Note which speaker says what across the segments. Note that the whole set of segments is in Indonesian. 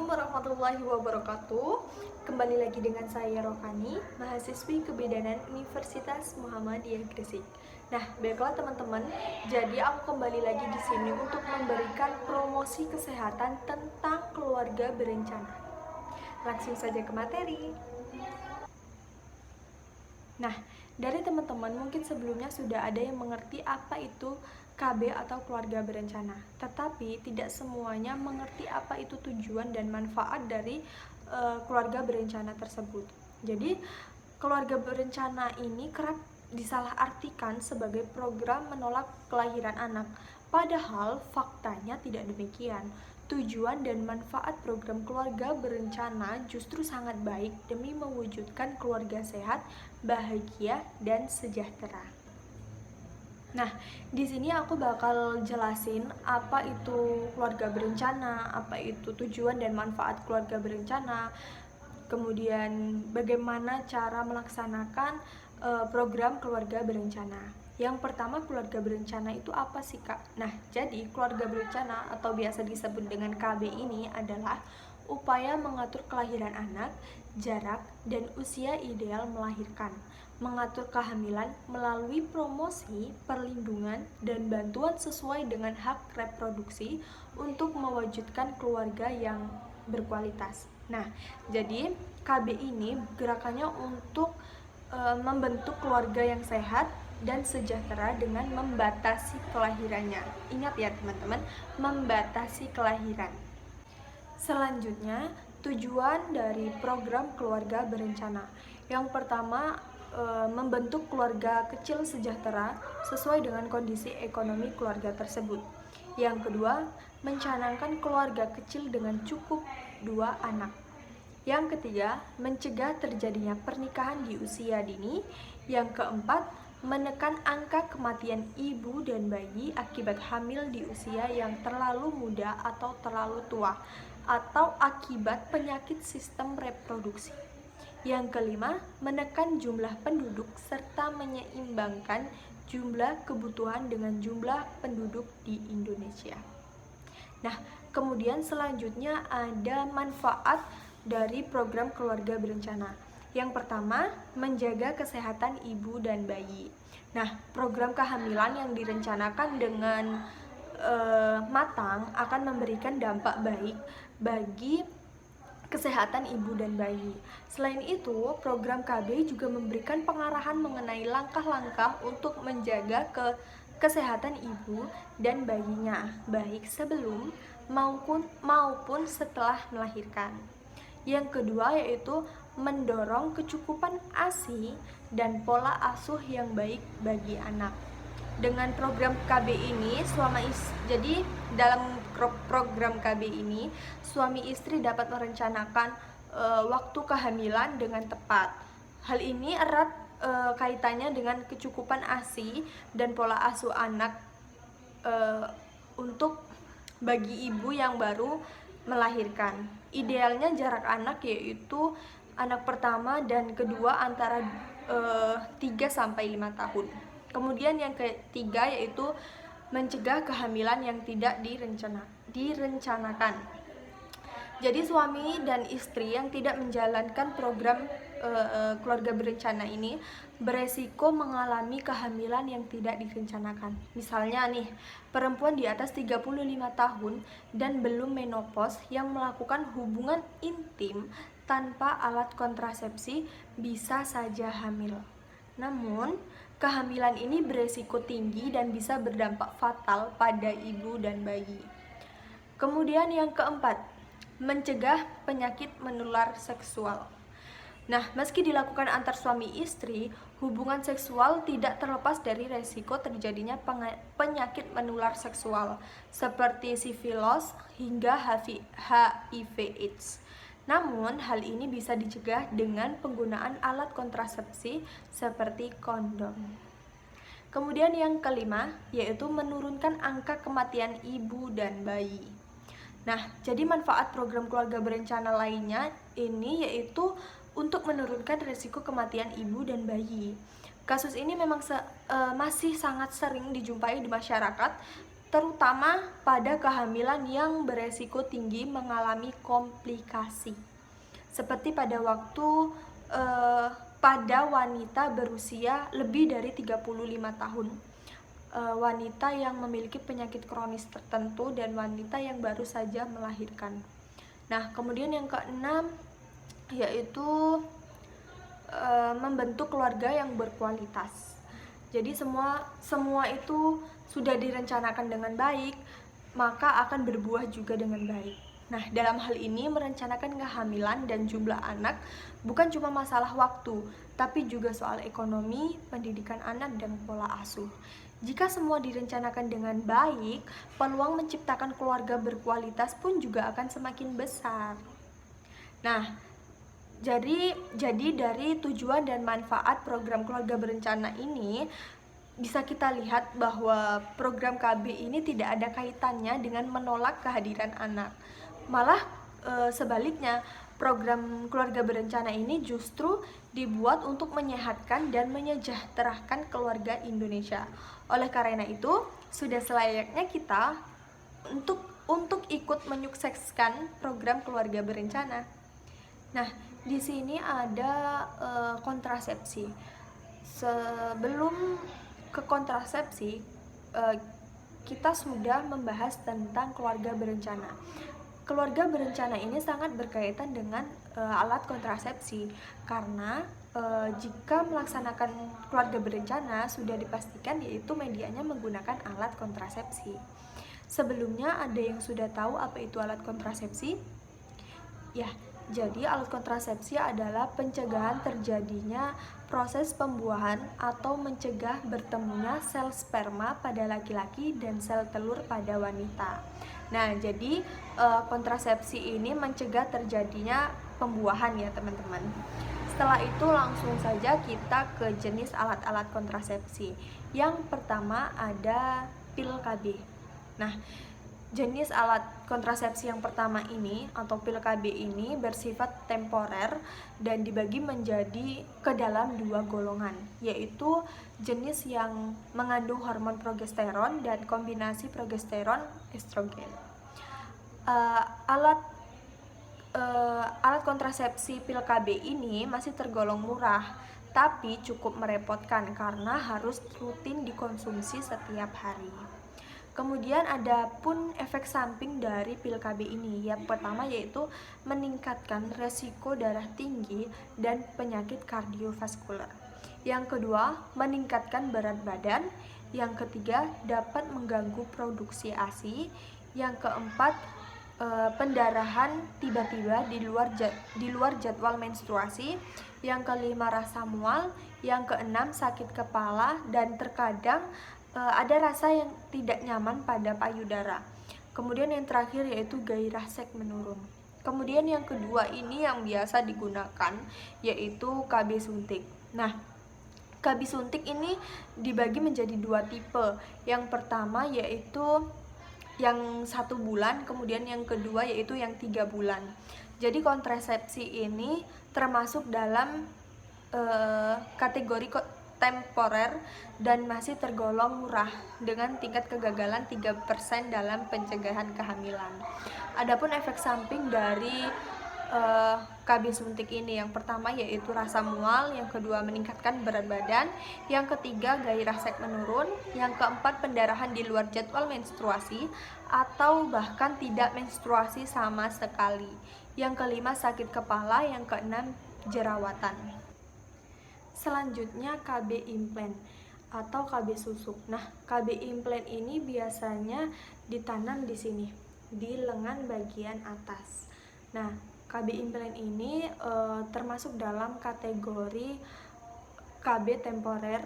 Speaker 1: Assalamualaikum warahmatullahi wabarakatuh. Kembali lagi dengan saya Rokani, mahasiswi kebidanan Universitas Muhammadiyah Gresik. Nah, baiklah teman-teman, jadi aku kembali lagi di sini untuk memberikan promosi kesehatan tentang keluarga berencana. Langsung saja ke materi. Nah, dari teman-teman mungkin sebelumnya sudah ada yang mengerti apa itu KB atau keluarga berencana, tetapi tidak semuanya mengerti apa itu tujuan dan manfaat dari keluarga berencana tersebut. Jadi, keluarga berencana ini kerap disalahartikan sebagai program menolak kelahiran anak, padahal faktanya tidak demikian. Tujuan dan manfaat program keluarga berencana justru sangat baik demi mewujudkan keluarga sehat, bahagia, dan sejahtera. Nah, di sini aku bakal jelasin apa itu keluarga berencana, apa itu tujuan dan manfaat keluarga berencana, kemudian bagaimana cara melaksanakan program keluarga berencana. Yang pertama, keluarga berencana itu apa sih, Kak? Nah, jadi keluarga berencana atau biasa disebut dengan KB ini adalah upaya mengatur kelahiran anak, jarak, dan usia ideal melahirkan, mengatur kehamilan melalui promosi, perlindungan, dan bantuan sesuai dengan hak reproduksi untuk mewujudkan keluarga yang berkualitas. Nah, jadi KB ini gerakannya untuk membentuk keluarga yang sehat dan sejahtera dengan membatasi kelahirannya. Ingat ya teman-teman, membatasi kelahiran. Selanjutnya, tujuan dari program keluarga berencana. Yang pertama, membentuk keluarga kecil sejahtera sesuai dengan kondisi ekonomi keluarga tersebut. Yang kedua, mencanangkan keluarga kecil dengan cukup 2 anak. Yang ketiga, mencegah terjadinya pernikahan di usia dini. Yang keempat, menekan angka kematian ibu dan bayi akibat hamil di usia yang terlalu muda atau terlalu tua, atau akibat penyakit sistem reproduksi. Yang kelima, menekan jumlah penduduk serta menyeimbangkan jumlah kebutuhan dengan jumlah penduduk di Indonesia. Nah, kemudian selanjutnya ada manfaat dari program keluarga berencana. Yang pertama, menjaga kesehatan ibu dan bayi. Nah, program kehamilan yang direncanakan dengan matang akan memberikan dampak baik bagi kesehatan ibu dan bayi. Selain itu, program KB juga memberikan pengarahan mengenai langkah-langkah untuk menjaga kesehatan ibu dan bayinya, baik sebelum maupun setelah melahirkan. Yang kedua yaitu mendorong kecukupan ASI dan pola asuh yang baik bagi anak. Dengan program KB ini, jadi dalam program KB ini, suami istri dapat merencanakan waktu kehamilan dengan tepat. Hal ini erat kaitannya dengan kecukupan ASI dan pola asuh anak untuk bagi ibu yang baru melahirkan. Idealnya jarak anak yaitu anak pertama dan kedua antara 3-5 tahun. Kemudian yang ketiga yaitu mencegah kehamilan yang tidak direncanakan. Jadi suami dan istri yang tidak menjalankan program keluarga berencana ini beresiko mengalami kehamilan yang tidak direncanakan. Misalnya nih, perempuan di atas 35 tahun dan belum menopause yang melakukan hubungan intim tanpa alat kontrasepsi bisa saja hamil. Namun, kehamilan ini beresiko tinggi dan bisa berdampak fatal pada ibu dan bayi. Kemudian yang keempat, mencegah penyakit menular seksual. Nah, meski dilakukan antar suami istri, hubungan seksual tidak terlepas dari resiko terjadinya penyakit menular seksual seperti sifilis hingga HIV/AIDS. Namun, hal ini bisa dicegah dengan penggunaan alat kontrasepsi seperti kondom. Kemudian yang kelima, yaitu menurunkan angka kematian ibu dan bayi. Nah, jadi manfaat program keluarga berencana lainnya ini yaitu untuk menurunkan risiko kematian ibu dan bayi. Kasus ini memang masih sangat sering dijumpai di masyarakat, terutama pada kehamilan yang beresiko tinggi mengalami komplikasi. Seperti pada pada wanita berusia lebih dari 35 tahun, wanita yang memiliki penyakit kronis tertentu, dan wanita yang baru saja melahirkan. Nah, kemudian yang keenam yaitu membentuk keluarga yang berkualitas. Jadi semua itu sudah direncanakan dengan baik, maka akan berbuah juga dengan baik. Nah, dalam hal ini merencanakan kehamilan dan jumlah anak bukan cuma masalah waktu, tapi juga soal ekonomi, pendidikan anak, dan pola asuh. Jika semua direncanakan dengan baik, peluang menciptakan keluarga berkualitas pun juga akan semakin besar. Nah, jadi dari tujuan dan manfaat program keluarga berencana ini bisa kita lihat bahwa program KB ini tidak ada kaitannya dengan menolak kehadiran anak. Malah sebaliknya, program keluarga berencana ini justru dibuat untuk menyehatkan dan menyejahterakan keluarga Indonesia. Oleh karena itu, sudah selayaknya kita untuk ikut menyukseskan program keluarga berencana. Nah, di sini ada kontrasepsi. Sebelum ke kontrasepsi, kita sudah membahas tentang keluarga berencana. Keluarga berencana ini sangat berkaitan dengan alat kontrasepsi, karena jika melaksanakan keluarga berencana sudah dipastikan yaitu medianya menggunakan alat kontrasepsi. Sebelumnya ada yang sudah tahu apa itu alat kontrasepsi? Ya, jadi alat kontrasepsi adalah pencegahan terjadinya proses pembuahan atau mencegah bertemunya sel sperma pada laki-laki dan sel telur pada wanita. Nah, jadi kontrasepsi ini mencegah terjadinya pembuahan ya teman-teman. Setelah itu langsung saja kita ke jenis alat-alat kontrasepsi. Yang pertama ada pil KB. Nah, jenis alat kontrasepsi yang pertama ini atau pil KB ini bersifat temporer dan dibagi menjadi ke dalam dua golongan, yaitu jenis yang mengandung hormon progesteron dan kombinasi progesteron estrogen. Alat kontrasepsi pil KB ini masih tergolong murah, tapi cukup merepotkan karena harus rutin dikonsumsi setiap hari. Kemudian ada pun efek samping dari pil KB ini. Yang pertama yaitu meningkatkan resiko darah tinggi dan penyakit kardiovaskular. Yang kedua, meningkatkan berat badan. Yang ketiga, dapat mengganggu produksi ASI. Yang keempat, pendarahan tiba-tiba di luar jadwal menstruasi. Yang kelima, rasa mual. Yang keenam, sakit kepala, dan terkadang ada rasa yang tidak nyaman pada payudara. Kemudian yang terakhir yaitu gairah seks menurun. Kemudian yang kedua ini yang biasa digunakan yaitu KB suntik. Nah, KB suntik ini dibagi menjadi dua tipe. Yang pertama yaitu yang 1 bulan, kemudian yang kedua yaitu yang 3 bulan. Jadi kontrasepsi ini termasuk dalam kategori temporer dan masih tergolong murah dengan tingkat kegagalan 3% dalam pencegahan kehamilan. Adapun efek samping dari KB suntik ini, yang pertama yaitu rasa mual, yang kedua meningkatkan berat badan, yang ketiga gairah seks menurun, yang keempat pendarahan di luar jadwal menstruasi atau bahkan tidak menstruasi sama sekali, yang kelima sakit kepala, yang keenam jerawatan. Selanjutnya KB implant atau KB susuk. Nah, KB implant ini biasanya ditanam di sini, di lengan bagian atas. Nah, KB implant ini termasuk dalam kategori KB temporer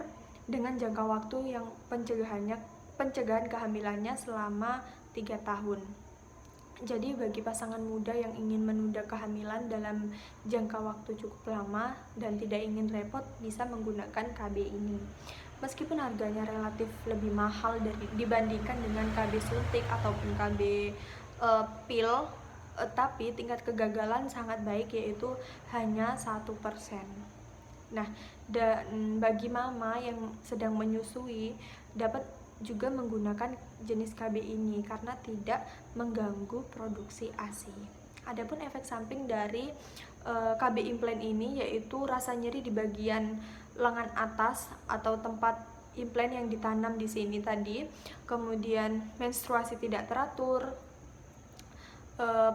Speaker 1: dengan jangka waktu yang pencegahan kehamilannya selama 3 tahun. Jadi bagi pasangan muda yang ingin menunda kehamilan dalam jangka waktu cukup lama dan tidak ingin repot, bisa menggunakan KB ini. Meskipun harganya relatif lebih mahal dibandingkan dengan KB suntik ataupun KB pil, tapi tingkat kegagalan sangat baik, yaitu hanya 1%. Nah, dan bagi mama yang sedang menyusui, dapat juga menggunakan jenis KB ini karena tidak mengganggu produksi ASI. Adapun efek samping dari KB implan ini yaitu rasa nyeri di bagian lengan atas atau tempat implan yang ditanam di sini tadi, kemudian menstruasi tidak teratur,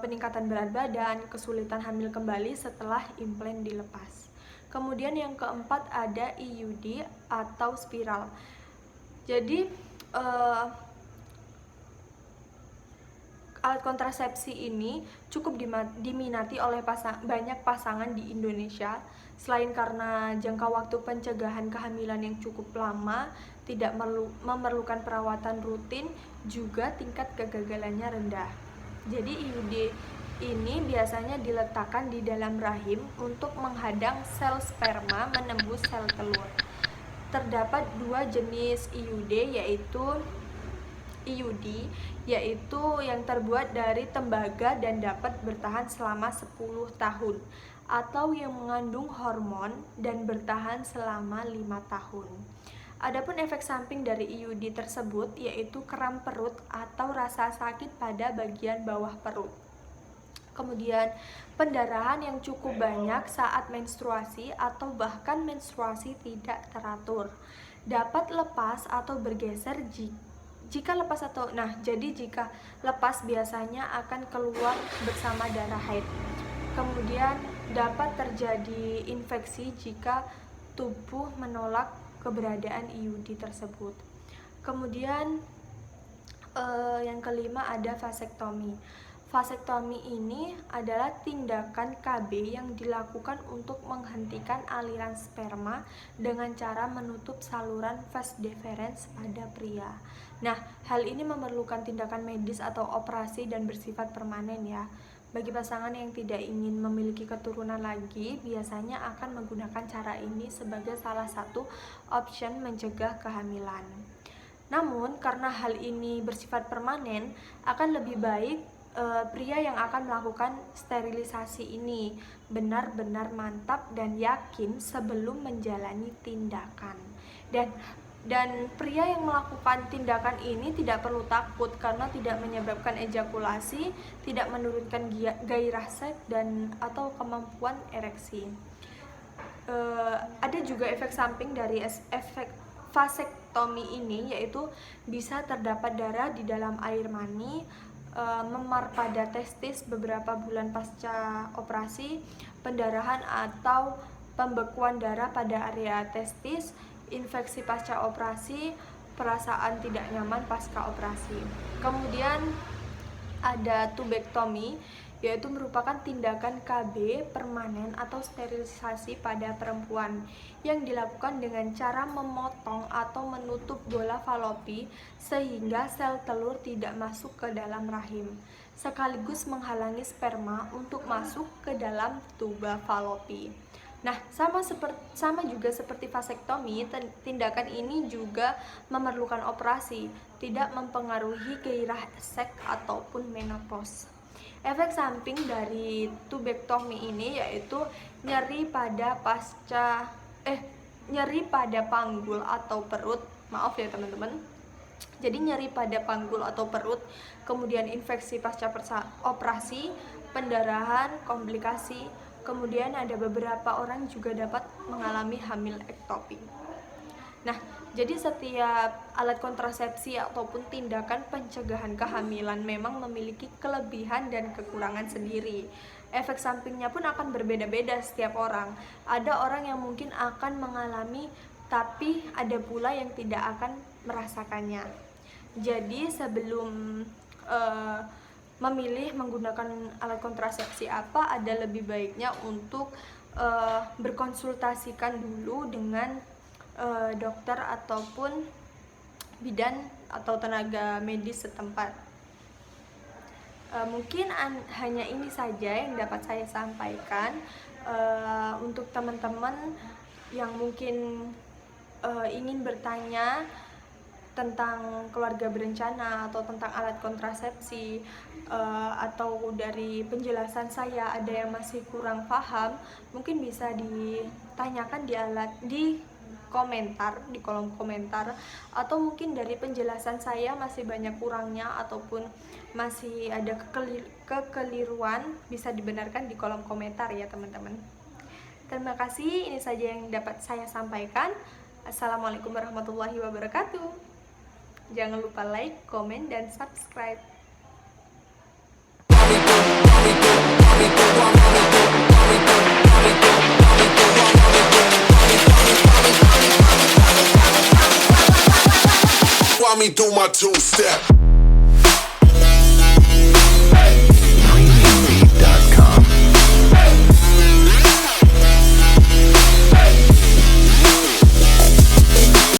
Speaker 1: peningkatan berat badan, kesulitan hamil kembali setelah implan dilepas. Kemudian yang keempat ada IUD atau spiral. Jadi alat kontrasepsi ini cukup diminati oleh banyak pasangan di Indonesia. Selain karena jangka waktu pencegahan kehamilan yang cukup lama, tidak memerlukan perawatan rutin, juga tingkat kegagalannya rendah. Jadi IUD ini biasanya diletakkan di dalam rahim untuk menghadang sel sperma menembus sel telur. Terdapat dua jenis IUD yaitu yang terbuat dari tembaga dan dapat bertahan selama 10 tahun, atau yang mengandung hormon dan bertahan selama 5 tahun. Adapun efek samping dari IUD tersebut yaitu kram perut atau rasa sakit pada bagian bawah perut. Kemudian pendarahan yang cukup banyak saat menstruasi atau bahkan menstruasi tidak teratur. Dapat lepas atau bergeser jika lepas biasanya akan keluar bersama darah haid. Kemudian dapat terjadi infeksi jika tubuh menolak keberadaan IUD tersebut. Kemudian yang kelima ada vasektomi. Vasektomi ini adalah tindakan KB yang dilakukan untuk menghentikan aliran sperma dengan cara menutup saluran vas deferens pada pria. Nah, hal ini memerlukan tindakan medis atau operasi dan bersifat permanen ya. Bagi pasangan yang tidak ingin memiliki keturunan lagi, biasanya akan menggunakan cara ini sebagai salah satu option mencegah kehamilan. Namun, karena hal ini bersifat permanen, akan lebih baik pria yang akan melakukan sterilisasi ini benar-benar mantap dan yakin sebelum menjalani tindakan. Dan pria yang melakukan tindakan ini tidak perlu takut karena tidak menyebabkan ejakulasi, tidak menurunkan gairah seks atau kemampuan ereksi. Ada juga efek samping dari efek vasektomi ini, yaitu bisa terdapat darah di dalam air mani, memar pada testis beberapa bulan pasca operasi, pendarahan atau pembekuan darah pada area testis, infeksi pasca operasi, perasaan tidak nyaman pasca operasi. Kemudian ada tubektomi, yaitu merupakan tindakan KB permanen atau sterilisasi pada perempuan yang dilakukan dengan cara memotong atau menutup bola falopi sehingga sel telur tidak masuk ke dalam rahim, sekaligus menghalangi sperma untuk masuk ke dalam tuba falopi. Nah, sama juga seperti vasektomi, tindakan ini juga memerlukan operasi, tidak mempengaruhi gairah seks ataupun menopause. Efek samping dari tubektomi ini yaitu nyeri pada panggul atau perut. Maaf ya teman-teman. Jadi nyeri pada panggul atau perut, kemudian infeksi pasca operasi, pendarahan, komplikasi. Kemudian ada beberapa orang juga dapat mengalami hamil ektopik. Nah, jadi setiap alat kontrasepsi ataupun tindakan pencegahan kehamilan memang memiliki kelebihan dan kekurangan sendiri. Efek sampingnya pun akan berbeda-beda setiap orang. Ada orang yang mungkin akan mengalami, tapi ada pula yang tidak akan merasakannya. Jadi sebelum memilih menggunakan alat kontrasepsi apa, ada lebih baiknya untuk berkonsultasikan dulu dengan dokter ataupun bidan atau tenaga medis setempat. Mungkin hanya ini saja yang dapat saya sampaikan. Untuk teman-teman yang mungkin ingin bertanya tentang keluarga berencana atau tentang alat kontrasepsi, atau dari penjelasan saya ada yang masih kurang paham, mungkin bisa ditanyakan di komentar, di kolom komentar, atau mungkin dari penjelasan saya masih banyak kurangnya ataupun masih ada kekeliruan, bisa dibenarkan di kolom komentar ya teman-teman. Terima kasih, ini saja yang dapat saya sampaikan. Assalamualaikum warahmatullahi wabarakatuh. Jangan lupa like, komen, dan subscribe.
Speaker 2: While me do my two-step.